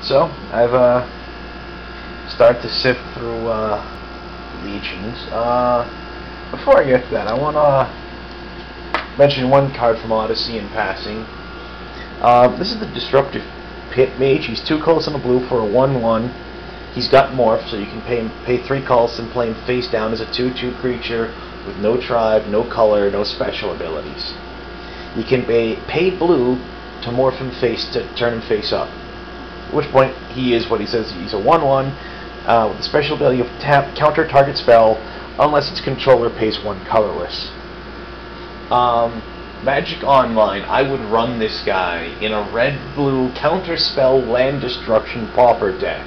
So, I've started to sift through legions. Before I get to that, I want to mention one card from Odyssey in passing. This is the Disruptive Pit Mage. He's 2 colors and a blue for a 1/1. He's got morph, so you can pay 3 colors and play him face down as a 2/2 creature with no tribe, no color, no special abilities. You can pay blue to morph him to turn him face up. At which point he is what he says. He's a 1/1 with the special ability of tap counter target spell unless its controller pays 1 colorless. Magic Online, I would run this guy in a red-blue counterspell land destruction pauper deck.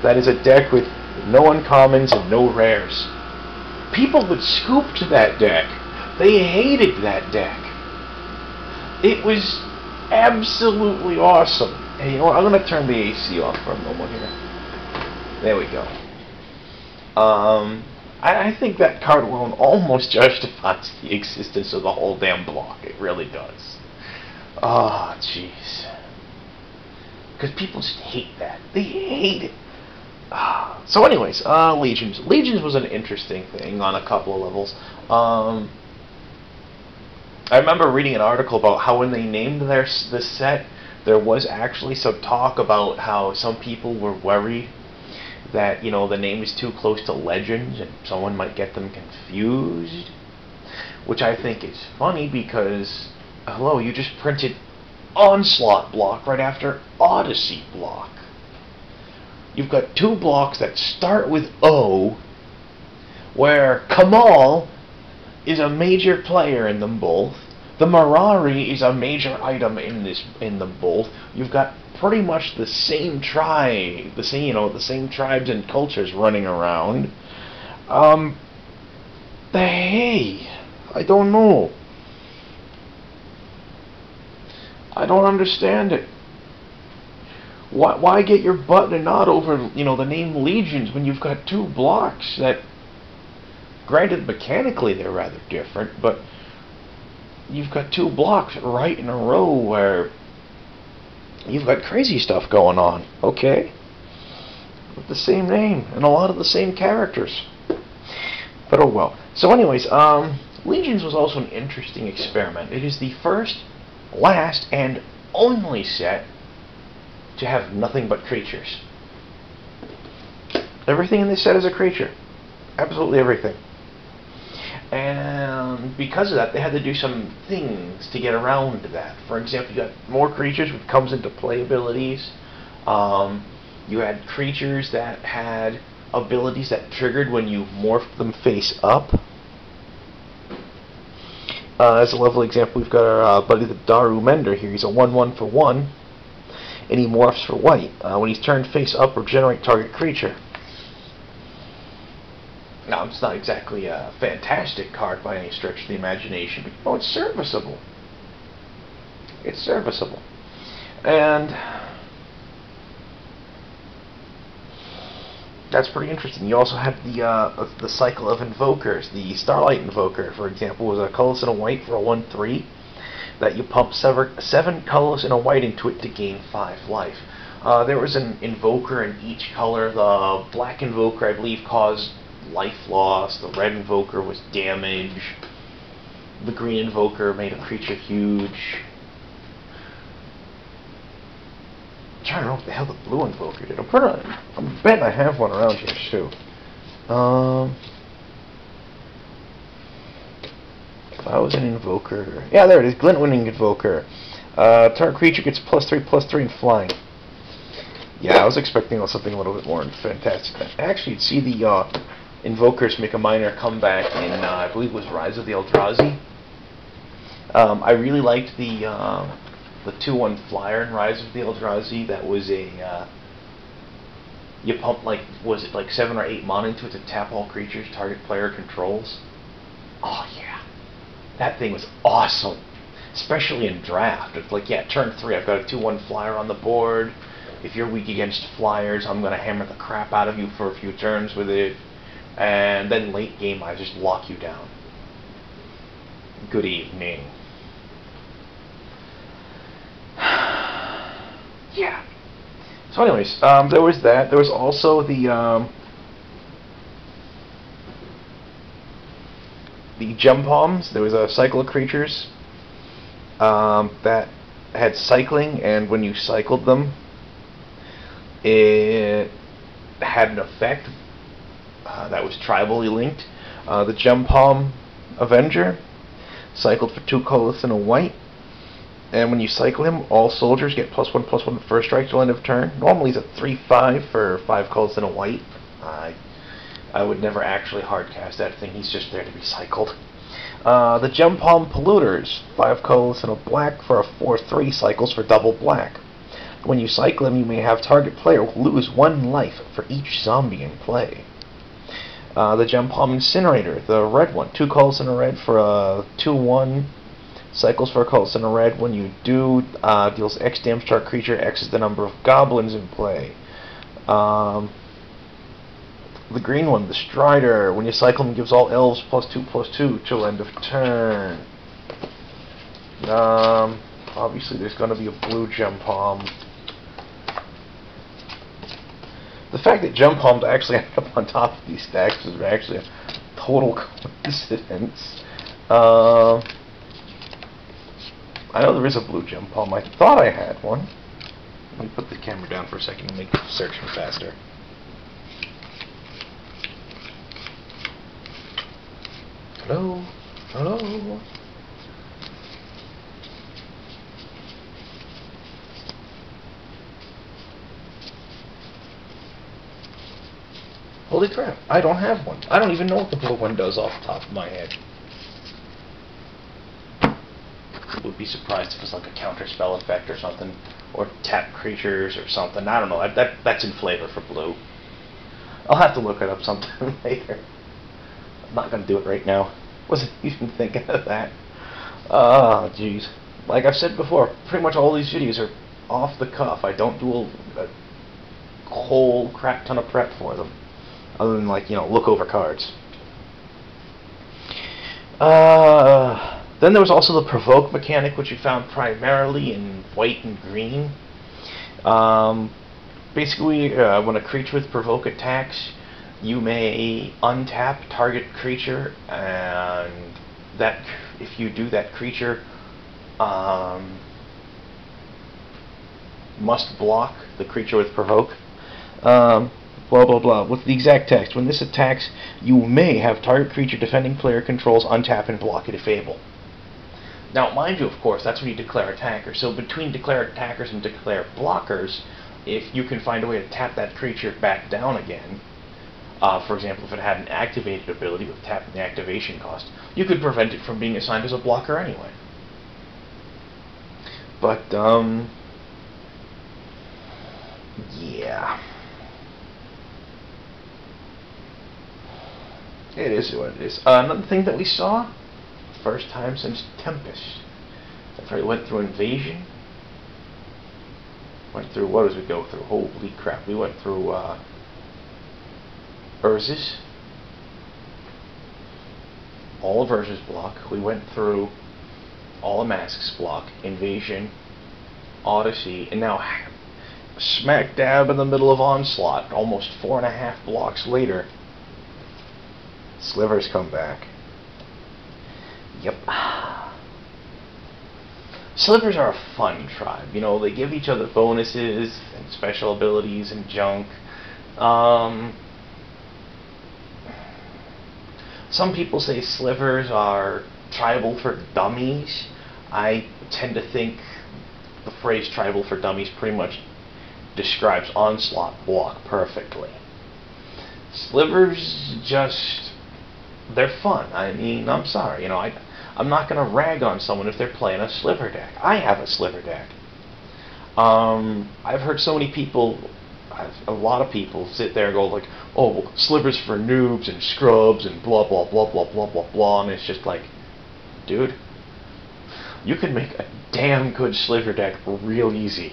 That is a deck with no uncommons and no rares. People would scoop to that deck. They hated that deck. It was absolutely awesome. Hey, you know what? I'm going to turn the AC off for a moment here. There we go. I think that card alone almost justifies the existence of the whole damn block. It really does. Oh, jeez. Because people just hate that. They hate it. So anyways, Legions. Legions was an interesting thing on a couple of levels. I remember reading an article about how when they named this set, there was actually some talk about how some people were worried that, you know, the name is too close to Legends and someone might get them confused. Which I think is funny because, hello, you just printed Onslaught block right after Odyssey block. You've got 2 blocks that start with O, where Kamahl is a major player in them both. The Mirari is a major item in them both. You've got pretty much the same tribe, the same tribes and cultures running around. Hey, I don't know. I don't understand it. Why get your butt and nod over, the name Legions when you've got 2 blocks that, granted, mechanically they're rather different, but you've got 2 blocks right in a row where you've got crazy stuff going on, okay? With the same name and a lot of the same characters. But oh well. So anyways, Legions was also an interesting experiment. It is the first, last, and only set to have nothing but creatures. Everything in this set is a creature. Absolutely everything. And because of that, they had to do some things to get around that. For example, you got more creatures, which comes into play abilities. You had creatures that had abilities that triggered when you morphed them face up. As a level example, we've got our buddy the Daru Mender here. He's a 1/1 for 1, and he morphs for white. When he's turned face up, regenerate target creature. Now, it's not exactly a fantastic card by any stretch of the imagination, but it's serviceable. It's serviceable. And that's pretty interesting. You also have the cycle of invokers. The Starlight Invoker, for example, was a colorless and a white for a 1/3 that you pump 7 colors and a white into it to gain 5 life. There was an invoker in each color. The black invoker, I believe, caused life loss. The red invoker was damage. The green invoker made a creature huge. I'm trying to know what the hell the blue invoker did. I'm betting I have one around here too. If I was an invoker, yeah, there it is. Glintwing Invoker. Target creature gets +3/+3 in flying. Yeah, I was expecting something a little bit more fantastic. Actually, you'd see the invokers make a minor comeback in, I believe it was Rise of the Eldrazi. I really liked the 2/1 flyer in Rise of the Eldrazi. That was you pump, was it 7 or 8 mana into it to tap all creatures target player controls? Oh yeah, that thing was awesome, especially in draft. It's like, yeah, turn 3, I've got a 2/1 flyer on the board. If you're weak against flyers, I'm going to hammer the crap out of you for a few turns with it. And then late game, I just lock you down. Good evening. Yeah. So anyways, there was that. There was also the gem palms. There was a cycle of creatures that had cycling, and when you cycled them, it had an effect that was tribally linked. The Gem Palm Avenger cycled for 2 colorless and a white, and when you cycle him, all soldiers get +1/+1 first strike till end of turn. Normally he's a 3/5 for 5 colors and a white. I would never actually hardcast that thing, he's just there to be cycled. The Gem Palm Polluters, 5 colors and a black for a 4/3 cycles for double black. When you cycle him, you may have target player lose 1 life for each zombie in play. The Gem Palm Incinerator, the red one, 2 colors and a red for a 2/1, cycles for a colors and a red. When you do, deals X damage to our creature, X is the number of goblins in play. The green one, the Strider, when you cycle him, gives all elves +2/+2 till end of turn. Obviously there's going to be a blue Gem Palm. The fact that Gem Palms actually ended up on top of these stacks was actually a total coincidence. I know there is a blue Gem Palm. I thought I had one. Let me put the camera down for a second and make searching faster. Hello? Hello? Holy crap, I don't have one. I don't even know what the blue one does off the top of my head. Would be surprised if it's like a counter spell effect or something. Or tap creatures or something. I don't know. That's in flavor for blue. I'll have to look it up sometime later. I'm not going to do it right now. Wasn't even thinking of that. Oh, jeez. Like I've said before, pretty much all these videos are off the cuff. I don't do a whole crap ton of prep for them. Other than, like, you know, look over cards. Then there was also the Provoke mechanic, which you found primarily in white and green. Basically, when a creature with Provoke attacks, you may untap target creature, and that if you do, that creature must block the creature with Provoke. Blah blah blah. With the exact text, when this attacks, you may have target creature defending player controls untap and block it if able. Now, mind you, of course, that's when you declare attacker. So between declare attackers and declare blockers, if you can find a way to tap that creature back down again, for example, if it had an activated ability with tapping the activation cost, you could prevent it from being assigned as a blocker anyway. But, yeah. It is what it is. Another thing that we saw, first time since Tempest. That's right, we went through Invasion. Went through, what did we go through? Holy crap, we went through Urza's. All of Urza's block. We went through all of Mask's block. Invasion, Odyssey, and now smack dab in the middle of Onslaught, almost 4.5 blocks later. Slivers come back. Yep. Slivers are a fun tribe. You know, they give each other bonuses and special abilities and junk. Some people say Slivers are tribal for dummies. I tend to think the phrase tribal for dummies pretty much describes Onslaught block perfectly. Slivers just... they're fun. I mean, I'm sorry, you know, I'm not going to rag on someone if they're playing a Sliver deck. I have a Sliver deck. I've heard so many people, a lot of people sit there and go like, oh, well, Slivers for noobs and scrubs and blah, blah, blah, blah, blah, blah, blah, and it's just like, dude, you can make a damn good Sliver deck real easy.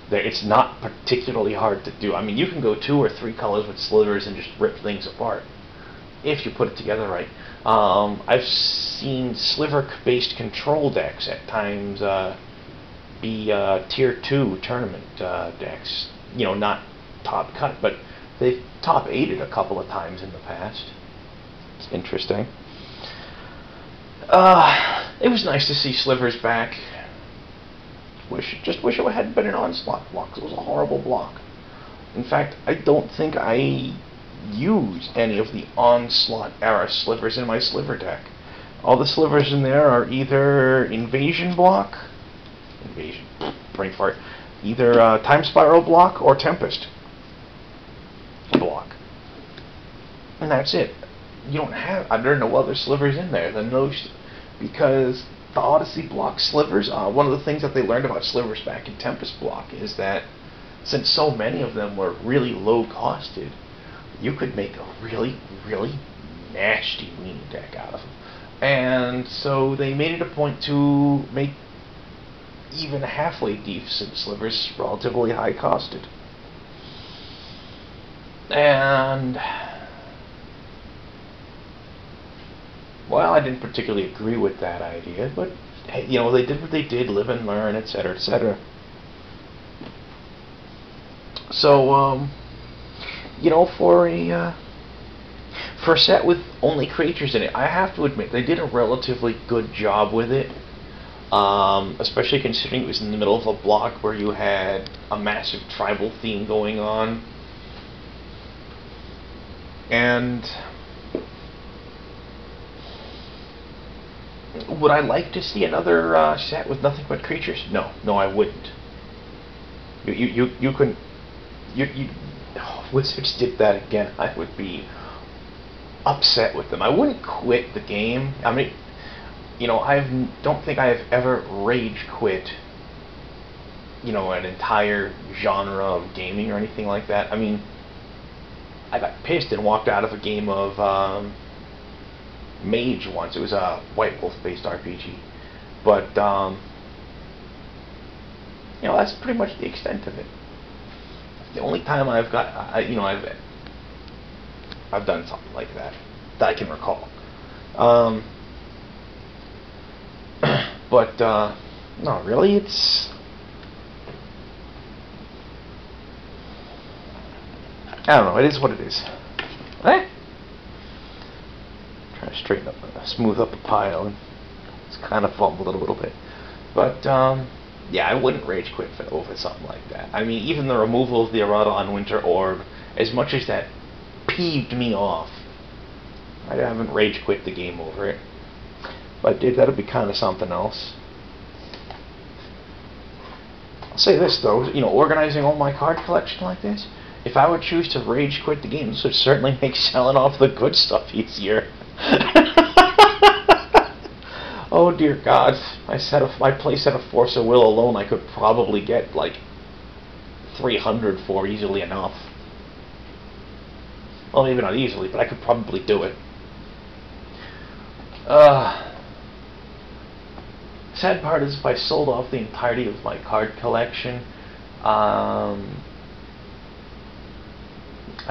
It's not particularly hard to do. I mean, you can go 2 or 3 colors with Slivers and just rip things apart, if you put it together right. I've seen Sliver-based control decks at times be tier 2 tournament decks. You know, not top cut, but they've top 8'd a couple of times in the past. It's interesting. It was nice to see Slivers back. Just wish it hadn't been an Onslaught block, 'cause it was a horrible block. In fact, I don't think I used any of the Onslaught era Slivers in my Sliver deck. All the Slivers in there are either Invasion block, brain fart, either Time Spiral block or Tempest block. And that's it. You don't have, there are no other Slivers in there than those, because the Odyssey block Slivers, one of the things that they learned about Slivers back in Tempest block is that since so many of them were really low costed, you could make a really, really nasty weenie deck out of them. And so they made it a point to make even halfway decent Slivers relatively high costed. And well, I didn't particularly agree with that idea, but hey, you know, they did what they did, live and learn, etc., etc. So, you know, for a set with only creatures in it, I have to admit they did a relatively good job with it. Especially considering it was in the middle of a block where you had a massive tribal theme going on. And would I like to see another set with nothing but creatures? No, I wouldn't. You couldn't. Wizards did that again, I would be upset with them. I wouldn't quit the game. I mean, you know, don't think I have ever rage quit, you know, an entire genre of gaming or anything like that. I mean, I got pissed and walked out of a game of Mage once. It was a White Wolf based RPG, but you know, that's pretty much the extent of it. The only time I've got, you know, I've done something like that I can recall. But no, really, it's, I don't know. It is what it is. Eh? Trying to straighten up, smooth up a pile, and it's kind of fumbled a little bit. But yeah, I wouldn't rage quit over something like that. I mean, even the removal of the Eradon Winter Orb, as much as that peeved me off, I haven't rage quit the game over it. If I did, that'd be kind of something else. I'll say this though, you know, organizing all my card collection like this, if I would choose to rage quit the game, this would certainly make selling off the good stuff easier. Oh dear God, my playset of Force of Will alone I could probably get like 300 for easily enough. Well, maybe not easily, but I could probably do it. Sad part is if I sold off the entirety of my card collection, I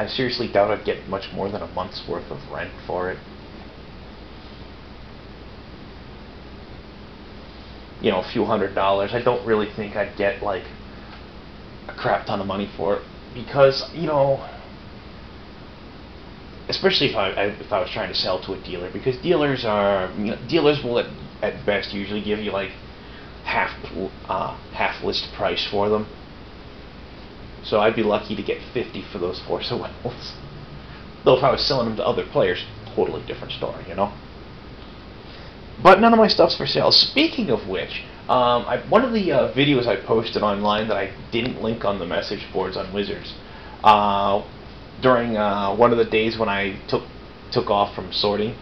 seriously doubt I'd get much more than a month's worth of rent for it. You know, a few $100s. I don't really think I'd get like a crap ton of money for it, because, you know, especially if I was trying to sell to a dealer, because dealers are, you know, dealers will at best usually give you like half list price for them. So I'd be lucky to get 50 for those Force of Wills. Though if I was selling them to other players, totally different story, you know. But none of my stuff's for sale. Speaking of which, one of the videos I posted online that I didn't link on the message boards on Wizards, during one of the days when I took off from sorting,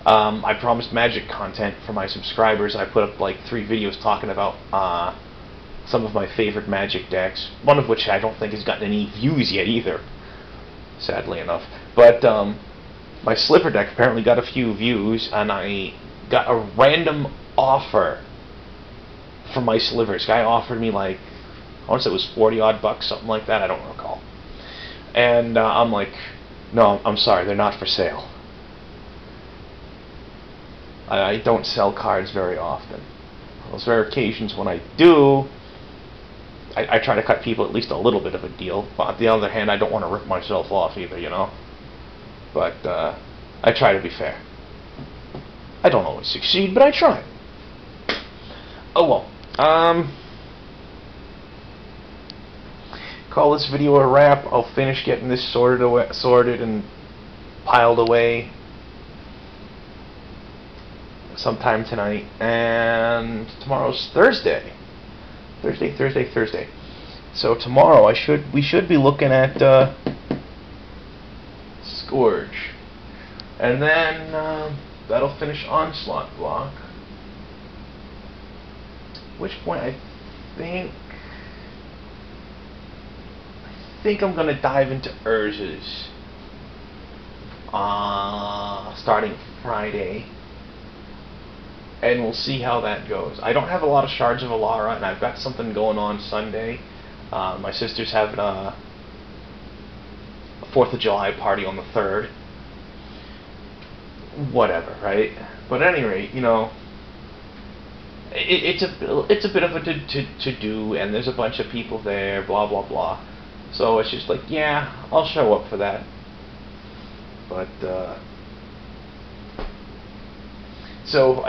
I promised Magic content for my subscribers. I put up like 3 videos talking about some of my favorite Magic decks, one of which I don't think has gotten any views yet either, sadly enough. But my Sliver deck apparently got a few views, and I got a random offer for my Slivers. Guy offered me like, I want to say it was 40 odd bucks, something like that, I don't recall. And I'm like, no, I'm sorry, they're not for sale. I don't sell cards very often. On those rare occasions when I do, I try to cut people at least a little bit of a deal. But on the other hand, I don't want to rip myself off either, you know. But I try to be fair. I don't always succeed, but I try. Oh well. Call this video a wrap. I'll finish getting this sorted and piled away sometime tonight. And tomorrow's Thursday. Thursday. So tomorrow we should be looking at Scourge, and then that'll finish Onslaught block. At which point I think I'm gonna dive into Urza's starting Friday. And we'll see how that goes. I don't have a lot of Shards of Alara, and I've got something going on Sunday. My sister's having a 4th of July party on the 3rd. Whatever, right? But at any rate, you know, it's a bit of a to-do, and there's a bunch of people there, blah, blah, blah. So it's just like, yeah, I'll show up for that. But, so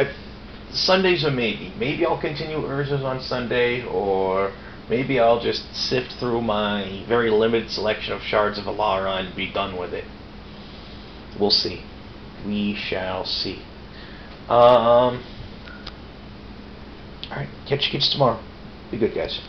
Sunday's a maybe. Maybe I'll continue Urza's on Sunday, or maybe I'll just sift through my very limited selection of Shards of Alara and be done with it. We'll see. We shall see. Alright, catch you kids tomorrow. Be good, guys.